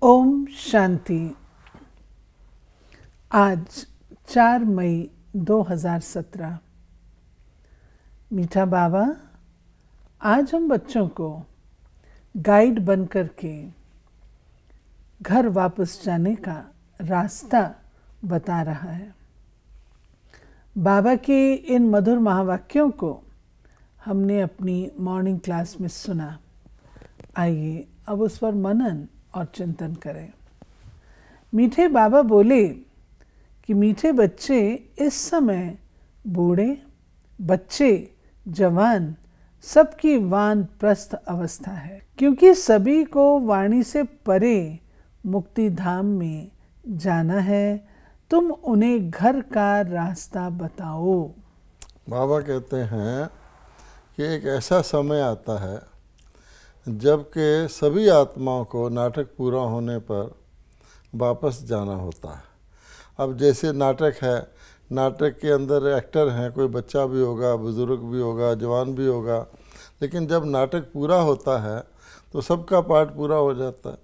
ओम शांति। आज 4 मई 2017। मीठा बाबा, आज हम बच्चों को गाइड बनकर के घर वापस जाने का रास्ता बता रहा है। बाबा के इन मधुर महावाक्यों को हमने अपनी मॉर्निंग क्लास में सुना। आइए अब उस पर मनन और चिंतन करें। मीठे बाबा बोले कि मीठे बच्चे, इस समय बूढ़े, बच्चे, जवान सबकी वानप्रस्थ अवस्था है, क्योंकि सभी को वाणी से परे मुक्ति धाम में जाना है। तुम उन्हें घर का रास्ता बताओ। बाबा कहते हैं कि एक ऐसा समय आता है जबकि सभी आत्माओं को नाटक पूरा होने पर वापस जाना होता है। अब जैसे नाटक है, नाटक के अंदर एक्टर हैं, कोई बच्चा भी होगा, बुज़ुर्ग भी होगा, जवान भी होगा, लेकिन जब नाटक पूरा होता है तो सबका पार्ट पूरा हो जाता है।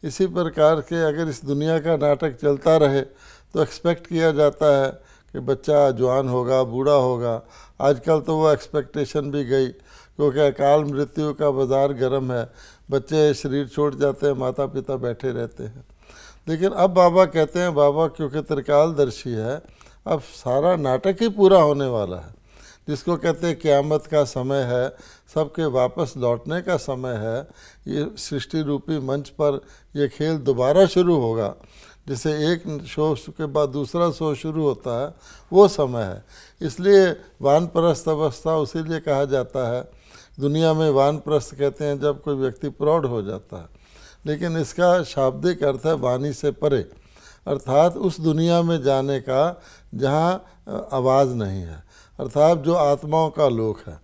इसी प्रकार के अगर इस दुनिया का नाटक चलता रहे तो एक्सपेक्ट किया जाता है कि बच्चा जवान होगा, बूढ़ा होगा। आजकल तो वो एक्सपेक्टेशन भी गई, क्योंकि अकाल मृत्यु का बाज़ार गर्म है। बच्चे शरीर छोड़ जाते हैं, माता पिता बैठे रहते हैं। लेकिन अब बाबा कहते हैं, बाबा क्योंकि त्रिकालदर्शी है, अब सारा नाटक ही पूरा होने वाला है, जिसको कहते हैं क़यामत का समय है, सबके वापस लौटने का समय है। ये सृष्टि रूपी मंच पर ये खेल दोबारा शुरू होगा। जैसे एक शो के बाद दूसरा शो शुरू होता है, वो समय है। इसलिए वानप्रस्थ अवस्था उसीलिए कहा जाता है। दुनिया में वानप्रस्थ कहते हैं जब कोई व्यक्ति प्रौढ़ हो जाता है, लेकिन इसका शाब्दिक अर्थ है वाणी से परे, अर्थात उस दुनिया में जाने का जहाँ आवाज़ नहीं है, अर्थात जो आत्माओं का लोक है।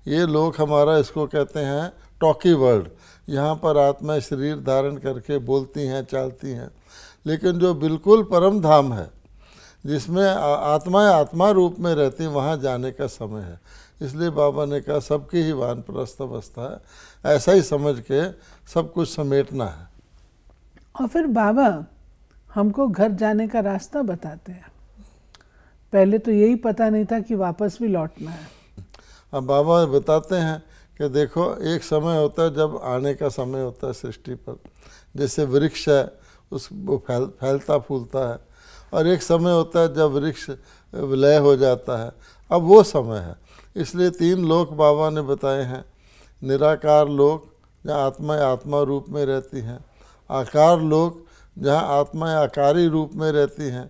ये लोक हमारा इसको कहते हैं टॉकी वर्ल्ड। यहाँ पर आत्माएं शरीर धारण करके बोलती हैं, चालती हैं, लेकिन जो बिल्कुल परम धाम है, जिसमें आत्माएं आत्मा रूप में रहती, वहाँ जाने का समय है। इसलिए बाबा ने कहा सबकी ही वानप्रस्थ अवस्था है, ऐसा ही समझ के सब कुछ समेटना है। और फिर बाबा हमको घर जाने का रास्ता बताते हैं। पहले तो यही पता नहीं था कि वापस भी लौटना है। अब बाबा बताते हैं कि देखो, एक समय होता है जब आने का समय होता है सृष्टि पर। जैसे वृक्ष है, वो फैलता फूलता है, और एक समय होता है जब वृक्ष विलय हो जाता है। अब वो समय है। इसलिए 3 लोक बाबा ने बताए हैं। निराकार लोक, जहाँ आत्माएं आत्मा रूप में रहती हैं। आकार लोक, जहाँ आत्माएं आकारी रूप में रहती हैं,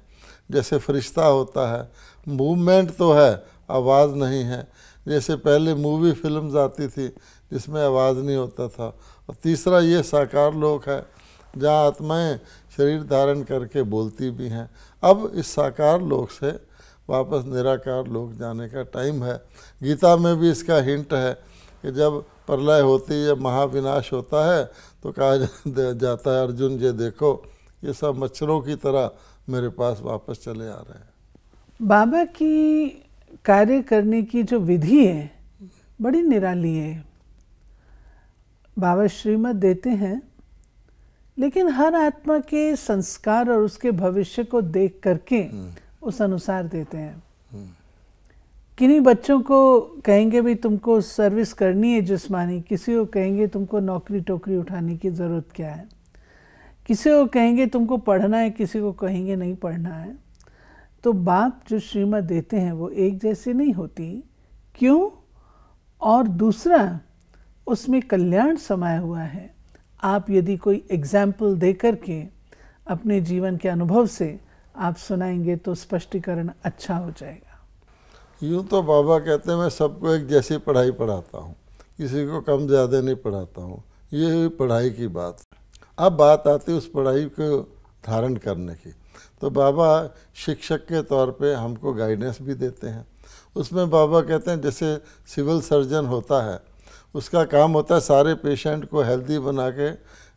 जैसे फरिश्ता होता है। मूवमेंट तो है, आवाज़ नहीं है। जैसे पहले मूवी फिल्म्स आती थी जिसमें आवाज़ नहीं होता था। और तीसरा ये साकार लोक है, जहाँ आत्माएं शरीर धारण करके बोलती भी हैं। अब इस साकार लोक से वापस निराकार लोक जाने का टाइम है। गीता में भी इसका हिंट है कि जब प्रलय होती है, महाविनाश होता है, तो कहा जाता है, अर्जुन ये देखो, ये सब मच्छरों की तरह मेरे पास वापस चले आ रहे हैं। बाबा की कार्य करने की जो विधि है बड़ी निराली है। बाबा श्रीमत देते हैं, लेकिन हर आत्मा के संस्कार और उसके भविष्य को देख करके उस अनुसार देते हैं। किन्हीं बच्चों को कहेंगे भी तुमको सर्विस करनी है जिस्मानी, किसी को कहेंगे तुमको नौकरी टोकरी उठाने की ज़रूरत क्या है, किसी को कहेंगे तुमको पढ़ना है, किसी को कहेंगे नहीं पढ़ना है। तो बाप जो श्रीमत देते हैं वो एक जैसी नहीं होती। क्यों? और दूसरा, उसमें कल्याण समाया हुआ है। आप यदि कोई एग्जाम्पल दे करके अपने जीवन के अनुभव से आप सुनाएंगे तो स्पष्टीकरण अच्छा हो जाएगा। यूँ तो बाबा कहते हैं मैं सबको एक जैसी पढ़ाई पढ़ाता हूँ, किसी को कम ज़्यादा नहीं पढ़ाता हूँ। ये हुई पढ़ाई की बात। अब बात आती है उस पढ़ाई को धारण करने की। तो बाबा शिक्षक के तौर पे हमको गाइडेंस भी देते हैं। उसमें बाबा कहते हैं जैसे सिविल सर्जन होता है, उसका काम होता है सारे पेशेंट को हेल्दी बना के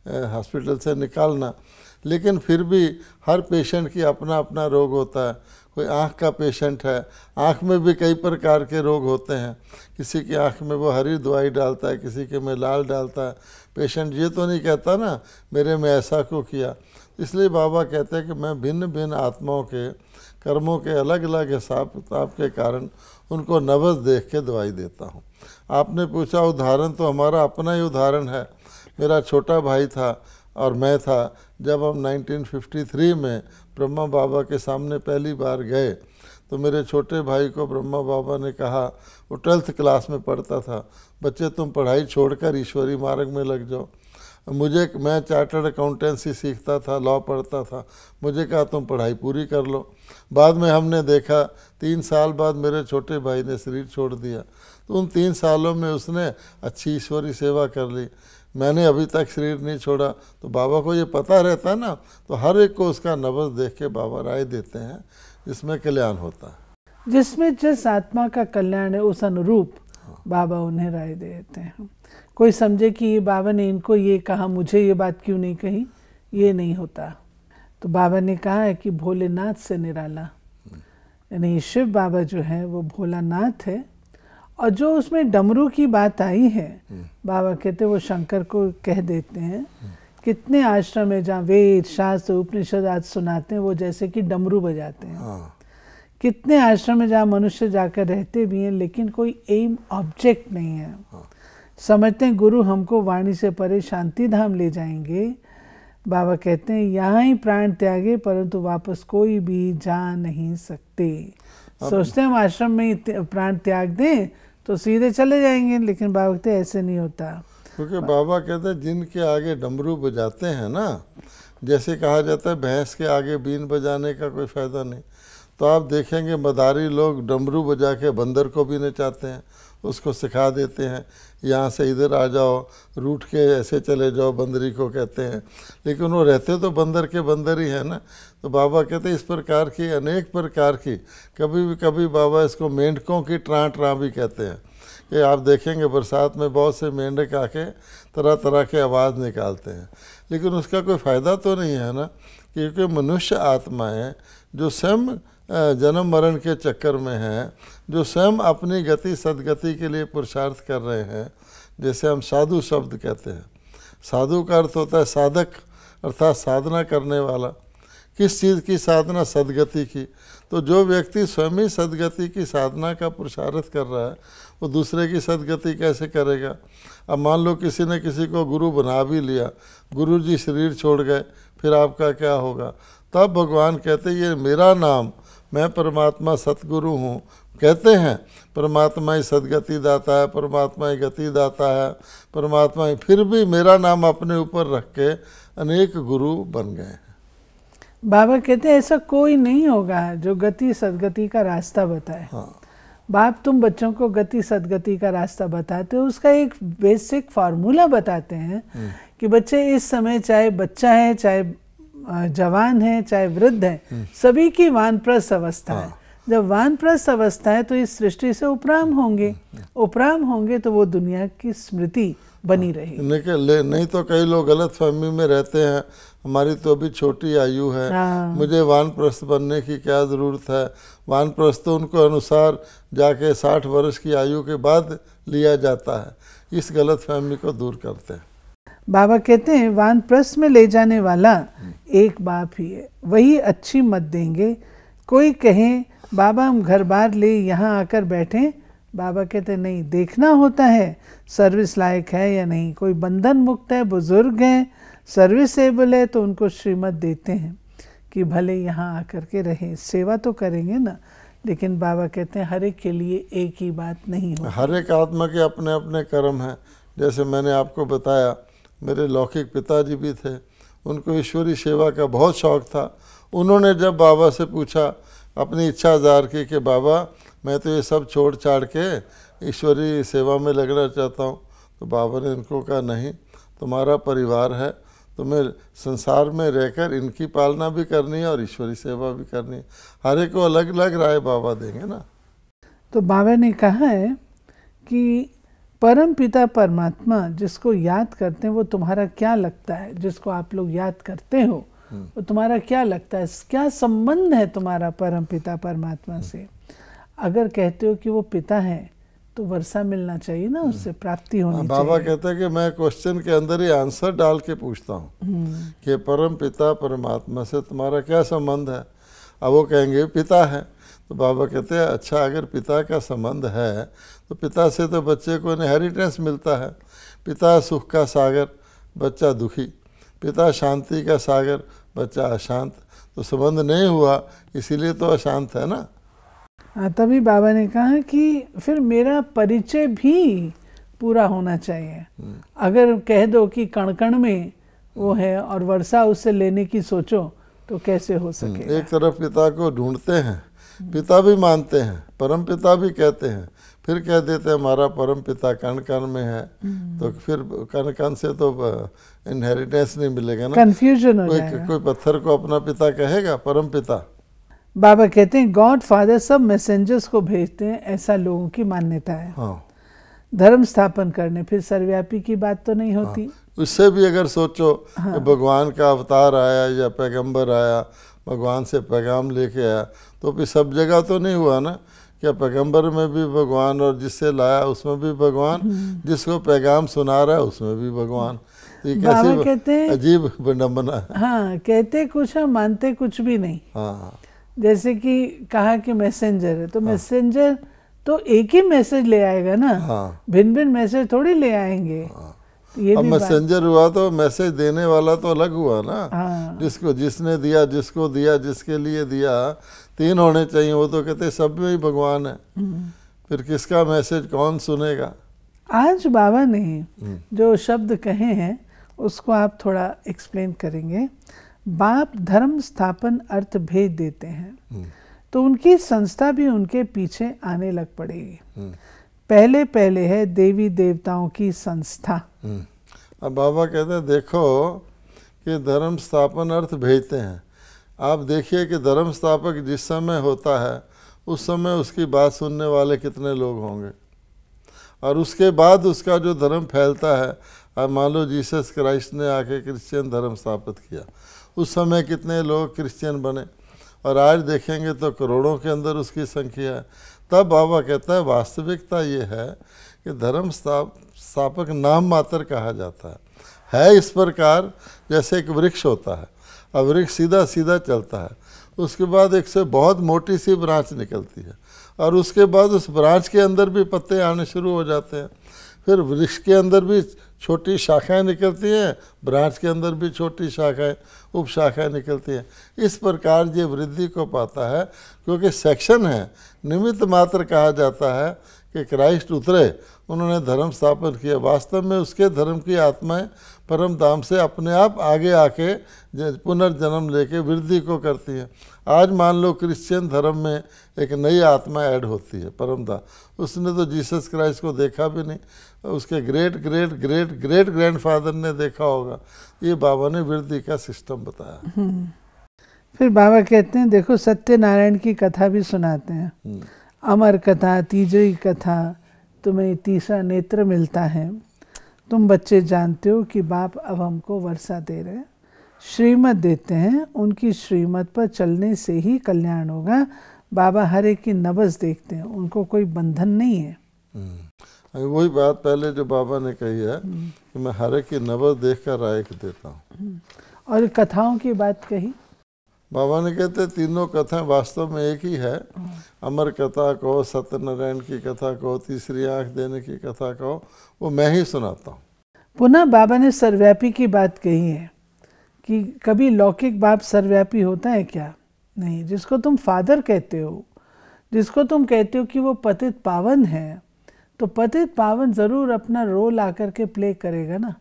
हॉस्पिटल से निकालना। लेकिन फिर भी हर पेशेंट की अपना अपना रोग होता है। कोई आँख का पेशेंट है, आँख में भी कई प्रकार के रोग होते हैं। किसी की आँख में वो हरी दवाई डालता है, किसी के में लाल डालता है। पेशेंट ये तो नहीं कहता ना मेरे में ऐसा क्यों किया। इसलिए बाबा कहते हैं कि मैं भिन्न भिन्न आत्माओं के कर्मों के अलग अलग हिसाब किताब के कारण उनको नब्ज़ देख के दवाई देता हूँ। आपने पूछा उदाहरण, तो हमारा अपना ही उदाहरण है। मेरा छोटा भाई था और मैं था, जब हम 1953 में ब्रह्मा बाबा के सामने पहली बार गए तो मेरे छोटे भाई को ब्रह्मा बाबा ने कहा, वो 12th क्लास में पढ़ता था, बच्चे तुम पढ़ाई छोड़कर ईश्वरी मार्ग में लग जाओ। मैं चार्टर्ड अकाउंटेंसी सीखता था, लॉ पढ़ता था। मुझे कहा तुम पढ़ाई पूरी कर लो। बाद में हमने देखा 3 साल बाद मेरे छोटे भाई ने शरीर छोड़ दिया। तो उन 3 सालों में उसने अच्छी ईश्वरी सेवा कर ली। मैंने अभी तक शरीर नहीं छोड़ा। तो बाबा को ये पता रहता है ना, तो हर एक को उसका नब्ज़ देख के बाबा राय देते हैं जिसमें कल्याण होता है। जिसमें जिस आत्मा का कल्याण है उस अनुरूप बाबा उन्हें राय देते हैं। कोई समझे कि बाबा ने इनको ये कहा, मुझे ये बात क्यों नहीं कही, ये नहीं होता। तो बाबा ने कहा है कि भोलेनाथ से निराला, यानी शिव बाबा जो है वो भोलानाथ है। और जो उसमें डमरू की बात आई है, बाबा कहते वो शंकर को कह देते हैं। कितने आश्रम है जहाँ वेद शास्त्र उपनिषद आज सुनाते हैं, वो जैसे कि डमरू बजाते हैं। कितने आश्रम में जहाँ मनुष्य जाकर रहते भी हैं, लेकिन कोई एम ऑब्जेक्ट नहीं है। समझते हैं गुरु हमको वाणी से परे शांति धाम ले जाएंगे। बाबा कहते हैं यहाँ ही प्राण त्यागे परंतु वापस कोई भी जा नहीं सकते। सोचते हैं हम आश्रम में ही प्राण त्याग दें तो सीधे चले जाएंगे, लेकिन बाबा कहते ऐसे नहीं होता। क्योंकि बाबा कहते हैं जिनके आगे डमरू बजाते हैं ना, जैसे कहा जाता है भैंस के आगे बीन बजाने का कोई फ़ायदा नहीं। तो आप देखेंगे मदारी लोग डमरू बजा के बंदर को भी नचाते हैं, उसको सिखा देते हैं यहाँ से इधर आ जाओ, रूठ के ऐसे चले जाओ, बंदरी को कहते हैं। लेकिन वो रहते तो बंदर के बंदर ही है ना। तो बाबा कहते हैं इस प्रकार की अनेक प्रकार की, कभी बाबा इसको मेंढकों की ट्रां भी कहते हैं कि आप देखेंगे बरसात में बहुत से मेंढक आके तरह तरह के आवाज़ निकालते हैं। लेकिन उसका कोई फ़ायदा तो नहीं है ना, क्योंकि मनुष्य आत्माएँ जो स्वयं जन्म मरण के चक्कर में हैं, जो स्वयं अपनी गति सदगति के लिए पुरुषार्थ कर रहे हैं, जैसे हम साधु शब्द कहते हैं। साधु का अर्थ होता है साधक, अर्थात साधना करने वाला। किस चीज़ की साधना? सदगति की। तो जो व्यक्ति स्वयं ही सदगति की साधना का पुरुषार्थ कर रहा है, वो दूसरे की सदगति कैसे करेगा? अब मान लो किसी ने किसी को गुरु बना भी लिया, गुरु जी शरीर छोड़ गए, फिर आपका क्या होगा? तब भगवान कहते ये मेरा नाम, मैं परमात्मा सतगुरु हूँ। कहते हैं परमात्मा ही सदगति दाता है, परमात्मा ही गति दाता है, परमात्मा ही, फिर भी मेरा नाम अपने ऊपर रख के अनेक गुरु बन गए हैं। बाबा कहते हैं ऐसा कोई नहीं होगा जो गति सदगति का रास्ता बताए। बाप तुम बच्चों को गति सदगति का रास्ता बताते हो, उसका एक बेसिक फार्मूला बताते हैं कि बच्चे इस समय, चाहे बच्चा है, चाहे जवान है, चाहे वृद्ध है, सभी की वानप्रस्थ अवस्था है। जब वानप्रस्थ अवस्था है तो इस सृष्टि से उपराम होंगे, उपराम होंगे तो वो दुनिया की स्मृति बनी रहेगी। नहीं तो कई लोग गलत फहमी में रहते हैं, हमारी तो अभी छोटी आयु है, मुझे वानप्रस्थ बनने की क्या ज़रूरत है। वानप्रस्थ तो उनको अनुसार जाके 60 वर्ष की आयु के बाद लिया जाता है। इस गलत फहमी को दूर करते हैं। बाबा कहते हैं वानप्रस्थ में ले जाने वाला एक बाप ही है, वही अच्छी मत देंगे। कोई कहे बाबा हम घर बार ले यहाँ आकर बैठें, बाबा कहते नहीं, देखना होता है सर्विस लायक है या नहीं। कोई बंधन मुक्त है, बुजुर्ग हैं, सर्विसेबल है, तो उनको श्रीमत देते हैं कि भले यहाँ आकर के रहें, सेवा तो करेंगे ना। लेकिन बाबा कहते हैं हर एक के लिए एक ही बात नहीं होती। हर एक आत्मा के अपने अपने कर्म हैं। जैसे मैंने आपको बताया, मेरे लौकिक पिताजी भी थे, उनको ईश्वरी सेवा का बहुत शौक़ था। उन्होंने जब बाबा से पूछा, अपनी इच्छा ज़ाहिर की कि बाबा मैं तो ये सब छोड़ छाड़ के ईश्वरी सेवा में लगना चाहता हूँ, तो बाबा ने इनको कहा नहीं, तुम्हारा परिवार है, तुम्हें संसार में रहकर इनकी पालना भी करनी है और ईश्वरी सेवा भी करनी है। हर एक को अलग अलग राय बाबा देंगे ना। तो बाबा ने कहा है कि परम पिता परमात्मा जिसको याद करते हैं वो तुम्हारा क्या लगता है? जिसको आप लोग याद करते हो वो तुम्हारा क्या लगता है? क्या संबंध है तुम्हारा परम पिता परमात्मा से? अगर कहते हो कि वो पिता है तो वर्षा मिलना चाहिए ना, उससे प्राप्ति होनी चाहिए। बाबा कहते हैं कि मैं क्वेश्चन के अंदर ही आंसर डाल के पूछता हूँ कि परम पिता परमात्मा से तुम्हारा क्या संबंध है? अब वो कहेंगे पिता है, तो बाबा कहते हैं अच्छा, अगर पिता का संबंध है तो पिता से तो बच्चे को इनहेरिटेंस मिलता है। पिता सुख का सागर, बच्चा दुखी। पिता शांति का सागर, बच्चा अशांत। तो संबंध नहीं हुआ, इसीलिए तो अशांत है ना। हाँ, तभी बाबा ने कहा कि फिर मेरा परिचय भी पूरा होना चाहिए। अगर कह दो कि कण कण में वो है और वर्षा उससे लेने की सोचो तो कैसे हो सके? एक तरफ पिता को ढूंढते हैं, पिता भी मानते हैं, परम पिता भी कहते हैं, फिर कह देते हैं हमारा परम पिता कण कण में है, तो फिर कण कण से तो इनहेरिटेंस नहीं मिलेगा ना, कंफ्यूजन हो जाएगा। कोई पत्थर को अपना पिता कहेगा परम पिता? बाबा कहते हैं गॉड फादर सब मैसेंजर्स को भेजते हैं, ऐसा लोगों की मान्यता है। हाँ, धर्म स्थापन करने, फिर सर्वव्यापी की बात तो नहीं होती। उससे भी अगर सोचो कि भगवान का अवतार आया या पैगंबर आया, भगवान से पैगाम लेके आया, तो फिर सब जगह तो नहीं हुआ ना। क्या पैगंबर में भी भगवान और जिससे लाया उसमें भी भगवान, जिसको पैगाम सुना रहा है उसमें भी भगवान? ये कैसी अजीब विडंबना है। हाँ, कहते कुछ है मानते कुछ भी नहीं। हाँ, जैसे कि कहा कि मैसेंजर है तो मैसेंजर तो एक ही मैसेज ले आएगा ना। हाँ, भिन्न भिन्न मैसेज थोड़ी ले आएंगे। ये अब मैसेंजर हुआ तो मैसेज देने वाला तो अलग हुआ ना। हाँ। जिसको जिसने दिया, जिसको दिया, जिसके लिए दिया, तीन होने चाहिए। वो तो कहते सब में ही भगवान है, फिर किसका मैसेज कौन सुनेगा? आज बाबा ने जो शब्द कहे हैं उसको आप थोड़ा एक्सप्लेन करेंगे। बाप धर्म स्थापन अर्थ भेज देते हैं तो उनकी संस्था भी उनके पीछे आने लग पड़ेगी। पहले पहले है देवी देवताओं की संस्था। अब बाबा कहते हैं देखो कि धर्म स्थापन अर्थ भेजते हैं। आप देखिए कि धर्म स्थापक जिस समय होता है उस समय उसकी बात सुनने वाले कितने लोग होंगे, और उसके बाद उसका जो धर्म फैलता है। अब मान लो जीसस क्राइस्ट ने आके क्रिश्चियन धर्म स्थापित किया, उस समय कितने लोग क्रिश्चियन बने, और आज देखेंगे तो करोड़ों के अंदर उसकी संख्या है। तब बाबा कहता है वास्तविकता ये है कि धर्म स्थापक नाम मात्र कहा जाता है इस प्रकार जैसे एक वृक्ष होता है। अब वृक्ष सीधा सीधा चलता है, उसके बाद एक से बहुत मोटी सी ब्रांच निकलती है, और उसके बाद उस ब्रांच के अंदर भी पत्ते आने शुरू हो जाते हैं। फिर वृक्ष के अंदर भी छोटी शाखाएं निकलती हैं, ब्रांच के अंदर भी छोटी शाखाएं, उपशाखाएं निकलती हैं। इस प्रकार ये वृद्धि को पाता है, क्योंकि सेक्शन है, निमित्त मात्र कहा जाता है कि क्राइस्ट उतरे, उन्होंने धर्म स्थापन किया। वास्तव में उसके धर्म की आत्माएं परम धाम से अपने आप आगे आके पुनर्जन्म लेके वृद्धि को करती हैं। आज मान लो क्रिश्चियन धर्म में एक नई आत्मा ऐड होती है परम धाम, उसने तो जीसस क्राइस्ट को देखा भी नहीं, उसके great great great great grandfather ने देखा होगा। ये बाबा ने वृद्धि का सिस्टम बताया। फिर बाबा कहते हैं देखो सत्यनारायण की कथा भी सुनाते हैं। अमर कथा, तीसरी कथा, तुम्हें तीसरा नेत्र मिलता है। तुम बच्चे जानते हो कि बाप अब हमको वर्षा दे रहे हैं, श्रीमत देते हैं, उनकी श्रीमत पर चलने से ही कल्याण होगा। बाबा हर एक की नब्ज़ देखते हैं, उनको कोई बंधन नहीं है। वही बात पहले जो बाबा ने कही है कि मैं हर एक की नब्ज़ देख कर राय देता हूँ। और कथाओं की बात कही, बाबा ने कहते तीनों कथाएं वास्तव में एक ही है। अमर कथा कहो, सत्यनारायण की कथा कहो, तीसरी आंख देने की कथा कहो, वो मैं ही सुनाता हूँ। पुनः बाबा ने सर्वव्यापी की बात कही है कि कभी लौकिक बाप सर्वव्यापी होता है क्या? नहीं। जिसको तुम फादर कहते हो, जिसको तुम कहते हो कि वो पतित पावन है, तो पतित पावन ज़रूर अपना रोल आकर के प्ले करेगा ना,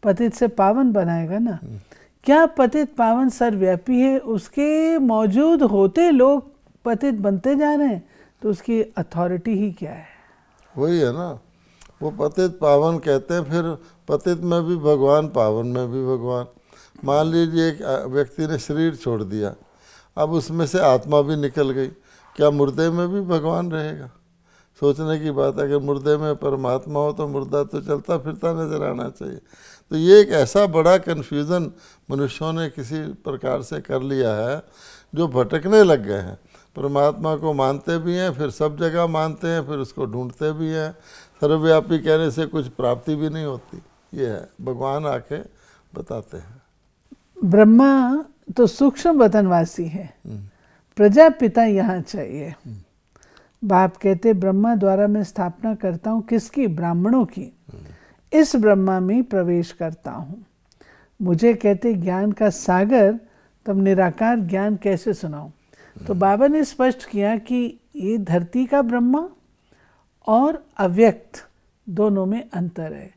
पतित से पावन बनाएगा ना। क्या पतित पावन सर्वव्यापी है? उसके मौजूद होते लोग पतित बनते जा रहे हैं, तो उसकी अथॉरिटी ही क्या है? वही है ना, वो पतित पावन कहते हैं, फिर पतित में भी भगवान, पावन में भी भगवान। मान लीजिए एक व्यक्ति ने शरीर छोड़ दिया, अब उसमें से आत्मा भी निकल गई, क्या मुर्दे में भी भगवान रहेगा? सोचने की बात है, अगर मुर्दे में परमात्मा हो तो मुर्दा तो चलता फिरता नजर आना चाहिए। तो ये एक ऐसा बड़ा कन्फ्यूज़न मनुष्यों ने किसी प्रकार से कर लिया है जो भटकने लग गए हैं। परमात्मा को मानते भी हैं, फिर सब जगह मानते हैं, फिर उसको ढूंढते भी हैं। सर्वव्यापी कहने से कुछ प्राप्ति भी नहीं होती। ये है, भगवान आके बताते हैं। ब्रह्मा तो सूक्ष्म वतनवासी है, प्रजापिता यहाँ चाहिए। बाप कहते ब्रह्मा द्वारा मैं स्थापना करता हूँ किसकी? ब्राह्मणों की। इस ब्रह्मा में प्रवेश करता हूँ। मुझे कहते ज्ञान का सागर, तब निराकार ज्ञान कैसे सुनाऊं? तो बाबा ने स्पष्ट किया कि ये धरती का ब्रह्मा और अव्यक्त दोनों में अंतर है।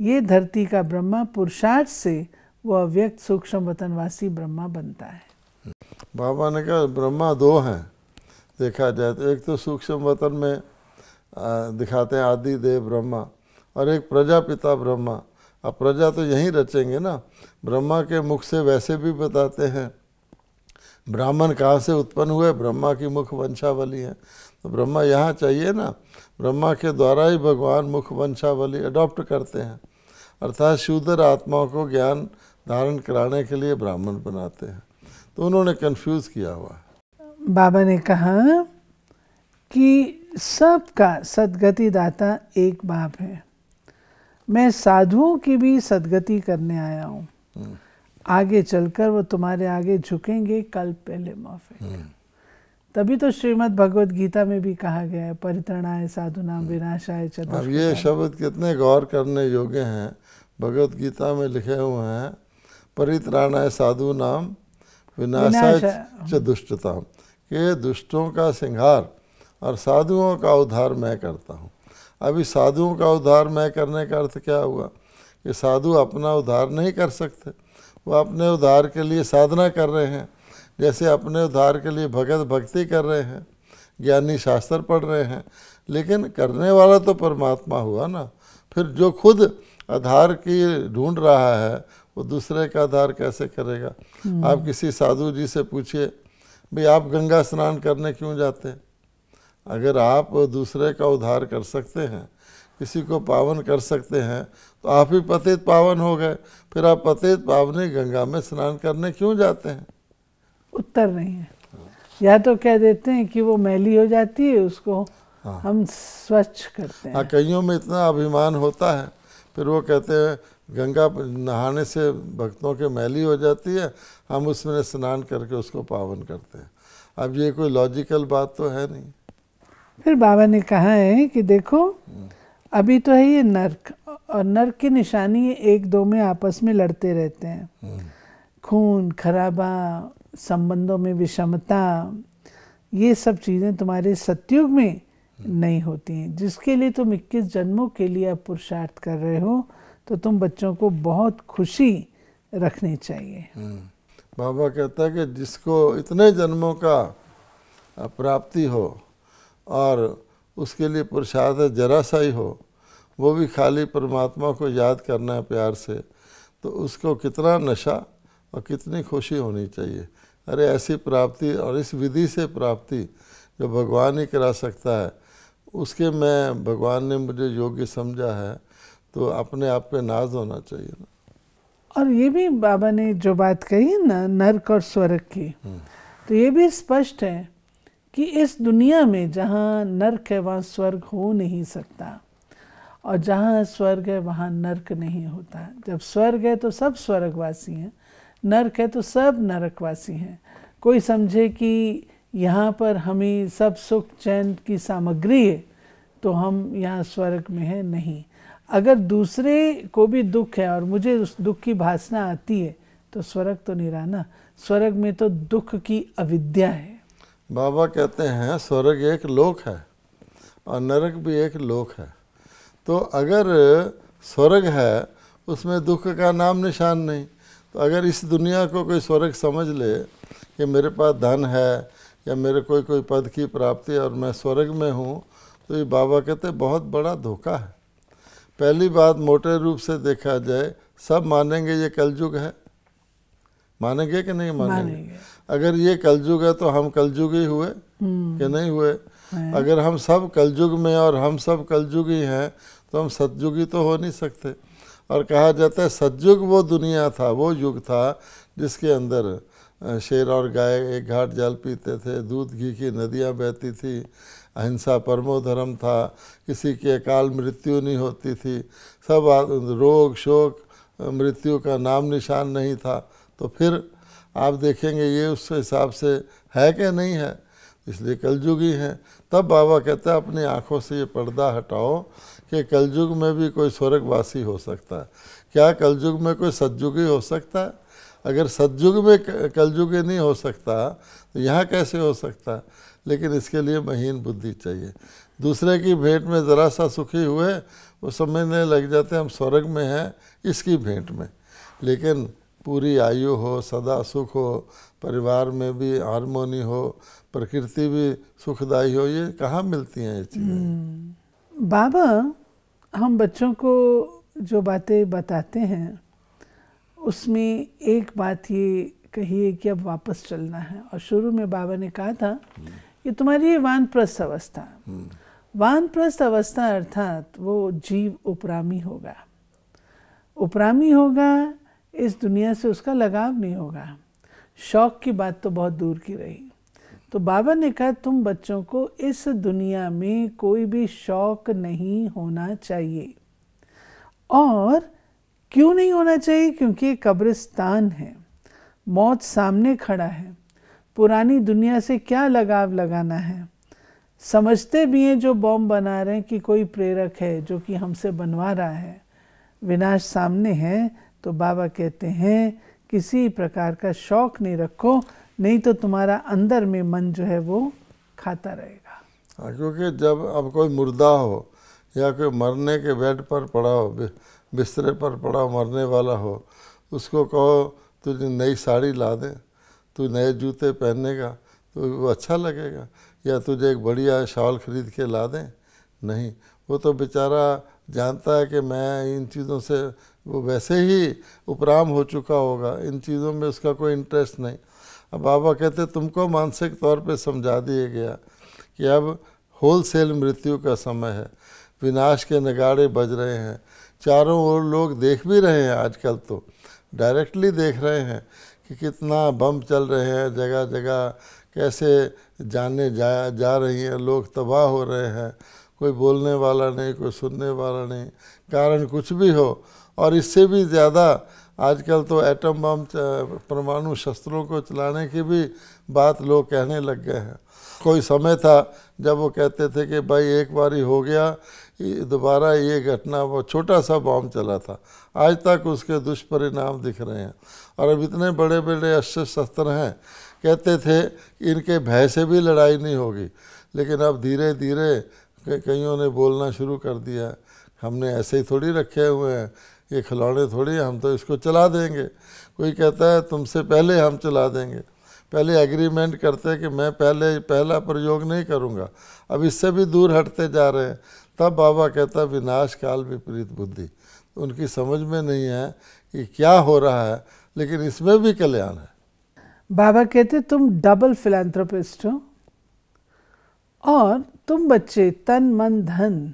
ये धरती का ब्रह्मा पुरुषार्थ से वो अव्यक्त सूक्ष्म वतनवासी ब्रह्मा बनता है। बाबा ने कहा ब्रह्मा दो हैं देखा जाए तो, एक तो सूक्ष्म वतन में दिखाते हैं आदि देव ब्रह्मा, और एक प्रजापिता ब्रह्मा। अब प्रजा तो यहीं रचेंगे ना, ब्रह्मा के मुख से वैसे भी बताते हैं ब्राह्मण कहाँ से उत्पन्न हुए, ब्रह्मा की मुख वंशावली है। तो ब्रह्मा यहाँ चाहिए ना, ब्रह्मा के द्वारा ही भगवान मुख वंशावली अडॉप्ट करते हैं, अर्थात शूद्र आत्माओं को ज्ञान धारण कराने के लिए ब्राह्मण बनाते हैं। तो उन्होंने कंफ्यूज किया हुआ है। बाबा ने कहा कि सबका सदगति दाता एक बाप है। मैं साधुओं की भी सदगति करने आया हूँ। आगे चलकर वो तुम्हारे आगे झुकेंगे, कल पहले माफी। तभी तो श्रीमद् भगवत गीता में भी कहा गया है परित्रणाय साधुनाम विनाशाय च दुष्कृताम। अब ये शब्द कितने गौर करने योग्य हैं। भगवत गीता में लिखे हुए हैं परित्राणाय साधुनाम विनाशाय च दुष्टताम, कि दुष्टों का संहार और साधुओं का उद्धार मैं करता हूँ। अभी साधुओं का उद्धार मैं करने का अर्थ क्या हुआ कि साधु अपना उद्धार नहीं कर सकते, वो अपने उद्धार के लिए साधना कर रहे हैं। जैसे अपने उद्धार के लिए भगत भक्ति कर रहे हैं, ज्ञानी शास्त्र पढ़ रहे हैं, लेकिन करने वाला तो परमात्मा हुआ ना। फिर जो खुद आधार की ढूंढ रहा है वो दूसरे का आधार कैसे करेगा? आप किसी साधु जी से पूछिए भाई आप गंगा स्नान करने क्यों जाते हैं? अगर आप दूसरे का उद्धार कर सकते हैं, किसी को पावन कर सकते हैं, तो आप ही पतित पावन हो गए। फिर आप पतित पावनी गंगा में स्नान करने क्यों जाते हैं? उत्तर नहीं है। या तो कह देते हैं कि वो मैली हो जाती है, उसको हम स्वच्छ करते हैं। कईयों में इतना अभिमान होता है, फिर वो कहते हैं गंगा नहाने से भक्तों के मैली हो जाती है, हम उसमें स्नान करके उसको पावन करते हैं। अब ये कोई लॉजिकल बात तो है नहीं। फिर बाबा ने कहा है कि देखो अभी तो है ये नर्क, और नर्क की निशानी है एक दो में आपस में लड़ते रहते हैं। खून खराबा, संबंधों में विषमता, ये सब चीज़ें तुम्हारे सतयुग में नहीं होती हैं, जिसके लिए तुम 21 जन्मों के लिए अब पुरुषार्थ कर रहे हो। तो तुम बच्चों को बहुत खुशी रखनी चाहिए। बाबा कहता है कि जिसको इतने जन्मों का प्राप्ति हो और उसके लिए पुरुषार्थ जरा सा ही हो, वो भी खाली परमात्मा को याद करना है प्यार से, तो उसको कितना नशा और कितनी खुशी होनी चाहिए। अरे ऐसी प्राप्ति और इस विधि से प्राप्ति जो भगवान ही करा सकता है, उसके मैं भगवान ने मुझे योग्य समझा है, तो अपने आप पे नाज होना चाहिए ना। और ये भी बाबा ने जो बात कही ना नर्क और स्वर्ग की, तो ये भी स्पष्ट है कि इस दुनिया में जहाँ नर्क है वहाँ स्वर्ग हो नहीं सकता, और जहाँ स्वर्ग है वहाँ नर्क नहीं होता। जब स्वर्ग है तो सब स्वर्गवासी हैं, नर्क है तो सब नरकवासी हैं। कोई समझे कि यहाँ पर हमें सब सुख चैन की सामग्री है तो हम यहाँ स्वर्ग में हैं, नहीं। अगर दूसरे को भी दुख है और मुझे उस दुख की भासना आती है तो स्वर्ग तो नहीं रहा ना। स्वर्ग में तो दुख की अविद्या है। बाबा कहते हैं स्वर्ग एक लोक है और नरक भी एक लोक है। तो अगर स्वर्ग है उसमें दुख का नाम निशान नहीं। तो अगर इस दुनिया को कोई स्वर्ग समझ ले कि मेरे पास धन है या मेरे कोई पद की प्राप्ति और मैं स्वर्ग में हूँ, तो ये बाबा कहते बहुत बड़ा धोखा है। पहली बात, मोटे रूप से देखा जाए सब मानेंगे ये कलयुग है, मानेंगे कि नहीं मानेंगे? अगर ये कलयुग है तो हम कलयुगी हुए कि नहीं हुए? अगर हम सब कलयुग में और हम सब कलयुगी हैं तो हम सतयुगी तो हो नहीं सकते। और कहा जाता है सतयुग वो दुनिया था, वो युग था जिसके अंदर शेर और गाय एक घाट जल पीते थे, दूध घी की नदियाँ बहती थी, अहिंसा परमो धर्म था, किसी की अकाल मृत्यु नहीं होती थी, सब रोग शोक मृत्यु का नाम निशान नहीं था। तो फिर आप देखेंगे ये उस हिसाब से है कि नहीं है, इसलिए कलयुगी हैं। तब बाबा कहते हैं अपनी आँखों से ये पर्दा हटाओ कि कलयुग में भी कोई स्वर्गवासी हो सकता है। क्या कलयुग में कोई सतयुगी हो सकता है? अगर सतयुग में कलयुगी नहीं हो सकता तो यहाँ कैसे हो सकता है? लेकिन इसके लिए महीन बुद्धि चाहिए। दूसरे की भेंट में ज़रा सा सुखी हुए वो समझने लग जाते हैं हम स्वर्ग में हैं इसकी भेंट में। लेकिन पूरी आयु हो, सदा सुख हो, परिवार में भी हारमोनी हो, प्रकृति भी सुखदायी हो, ये कहाँ मिलती हैं ये चीज़ें? बाबा हम बच्चों को जो बातें बताते हैं उसमें एक बात ये कही है कि अब वापस चलना है। और शुरू में बाबा ने कहा था कि तुम्हारी ये वानप्रस्थ अवस्था, वानप्रस्थ अवस्था अर्थात वो जीव उपरामी होगा, उपरामी होगा, इस दुनिया से उसका लगाव नहीं होगा। शौक की बात तो बहुत दूर की रही। तो बाबा ने कहा तुम बच्चों को इस दुनिया में कोई भी शौक नहीं होना चाहिए। और क्यों नहीं होना चाहिए? क्योंकि ये कब्रिस्तान है, मौत सामने खड़ा है, पुरानी दुनिया से क्या लगाव लगाना है। समझते भी हैं जो बॉम्ब बना रहे हैं कि कोई प्रेरक है जो कि हमसे बनवा रहा है, विनाश सामने है। तो बाबा कहते हैं किसी प्रकार का शौक नहीं रखो, नहीं तो तुम्हारा अंदर में मन जो है वो खाता रहेगा। क्योंकि जब अब कोई मुर्दा हो या कोई मरने के बेड पर पड़ा हो, बिस्तरे पर पड़ा मरने वाला हो, उसको कहो तुझे नई साड़ी ला दे, तू नए जूते पहनेगा तो वो अच्छा लगेगा, या तुझे एक बढ़िया शॉल खरीद के ला दें? नहीं, वो तो बेचारा जानता है कि मैं इन चीज़ों से वो वैसे ही उपराम हो चुका होगा, इन चीज़ों में उसका कोई इंटरेस्ट नहीं। अब बाबा कहते तुमको मानसिक तौर पे समझा दिया गया कि अब होलसेल मृत्यु का समय है, विनाश के नगाड़े बज रहे हैं, चारों ओर लोग देख भी रहे हैं, आजकल तो डायरेक्टली देख रहे हैं कि कितना बम चल रहे हैं जगह जगह, कैसे जाने जा रही हैं, लोग तबाह हो रहे हैं, कोई बोलने वाला नहीं, कोई सुनने वाला नहीं, कारण कुछ भी हो। और इससे भी ज़्यादा आजकल तो एटम बम परमाणु शस्त्रों को चलाने की भी बात लोग कहने लग गए हैं। कोई समय था जब वो कहते थे कि भाई एक बारी हो गया, दोबारा ये घटना, वो छोटा सा बॉम्ब चला था, आज तक उसके दुष्परिणाम दिख रहे हैं। और अब इतने बड़े बड़े अस्त्र शस्त्र हैं, कहते थे इनके भय से भी लड़ाई नहीं होगी, लेकिन अब धीरे धीरे कईयों ने बोलना शुरू कर दिया, हमने ऐसे ही थोड़ी रखे हुए हैं, ये खिलौने थोड़ी, हम तो इसको चला देंगे। कोई कहता है तुमसे पहले हम चला देंगे, पहले एग्रीमेंट करते हैं कि मैं पहला प्रयोग नहीं करूँगा, अब इससे भी दूर हटते जा रहे हैं। तब बाबा कहता विनाश काल विपरीत बुद्धि, उनकी समझ में नहीं है कि क्या हो रहा है, लेकिन इसमें भी कल्याण है। बाबा कहते तुम डबल फिलैंथ्रोपिस्ट हो और तुम बच्चे तन मन धन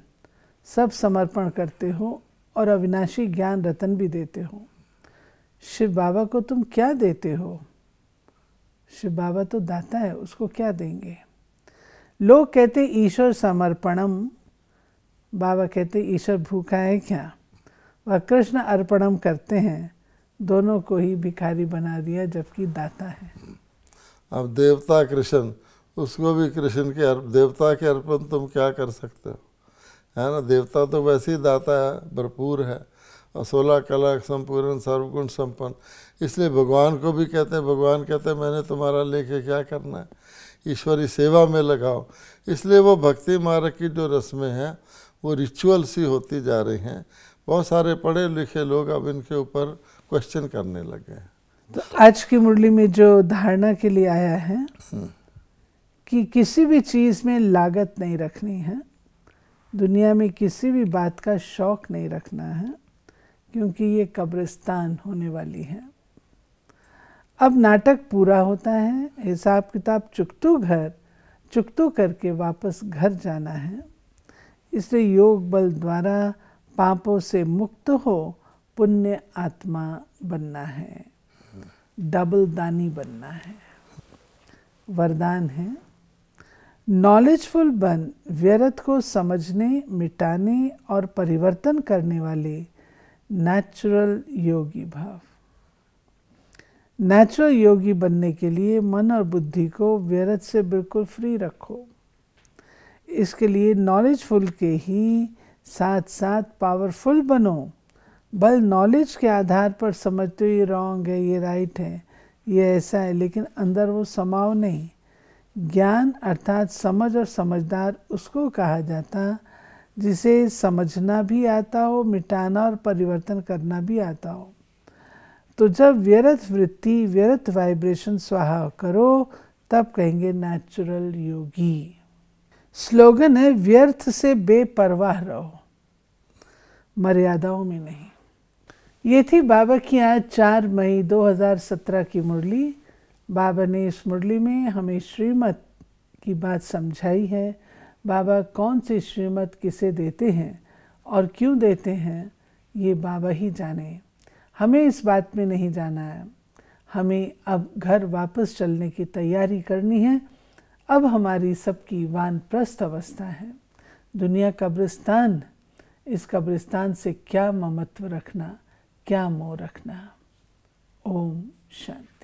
सब समर्पण करते हो और अविनाशी ज्ञान रतन भी देते हो। शिव बाबा को तुम क्या देते हो? शिव बाबा तो दाता है, उसको क्या देंगे? लोग कहते ईश्वर समर्पणम, बाबा कहते ईश्वर भूखा है क्या? वह कृष्ण अर्पणम करते हैं, दोनों को ही भिखारी बना दिया जबकि दाता है। अब देवता कृष्ण, उसको भी कृष्ण के देवता के अर्पण तुम क्या कर सकते हो, है ना? देवता तो वैसे ही दाता है, भरपूर है, और 16 कला संपूर्ण सर्वगुण संपन्न। इसलिए भगवान को भी कहते हैं, भगवान कहते हैं मैंने तुम्हारा लेके क्या करना है, ईश्वरी सेवा में लगाओ। इसलिए वो भक्ति मार्ग की जो रस्में हैं वो रिचुअल सी होती जा रही हैं। बहुत सारे पढ़े लिखे लोग अब इनके ऊपर क्वेश्चन करने लगे हैं। तो आज की मुरली में जो धारणा के लिए आया है कि किसी भी चीज़ में लागत नहीं रखनी है, दुनिया में किसी भी बात का शौक नहीं रखना है, क्योंकि ये कब्रिस्तान होने वाली है। अब नाटक पूरा होता है, हिसाब किताब चुकतू घर, चुकतो करके वापस घर जाना है। इसलिए योग बल द्वारा पापों से मुक्त हो पुण्य आत्मा बनना है, डबल दानी बनना है। वरदान है, नॉलेजफुल बन व्यर्थ को समझने, मिटाने और परिवर्तन करने वाले नेचुरल योगी भाव। नेचुरल योगी बनने के लिए मन और बुद्धि को व्यर्थ से बिल्कुल फ्री रखो। इसके लिए नॉलेजफुल के ही साथ साथ पावरफुल बनो। बल नॉलेज के आधार पर समझते हो ये रॉन्ग है, ये राइट है, ये ऐसा है, लेकिन अंदर वो समाव नहीं। ज्ञान अर्थात समझ और समझदार उसको कहा जाता जिसे समझना भी आता हो, मिटाना और परिवर्तन करना भी आता हो। तो जब व्यर्थ वृत्ति, व्यर्थ वाइब्रेशन स्वाहा करो, तब कहेंगे नेचुरल योगी। स्लोगन है, व्यर्थ से बेपरवाह रहो, मर्यादाओं में नहीं। ये थी बाबा की आज 4 मई 2017 की मुरली। बाबा ने इस मुरली में हमें श्रीमत की बात समझाई है। बाबा कौन सी श्रीमत किसे देते हैं और क्यों देते हैं, ये बाबा ही जाने। हमें इस बात में नहीं जाना है। हमें अब घर वापस चलने की तैयारी करनी है। अब हमारी सबकी वानप्रस्थ अवस्था है। दुनिया कब्रिस्तान, इस कब्रिस्तान से क्या ममत्व रखना, क्या मोह रखना। ओम शांति।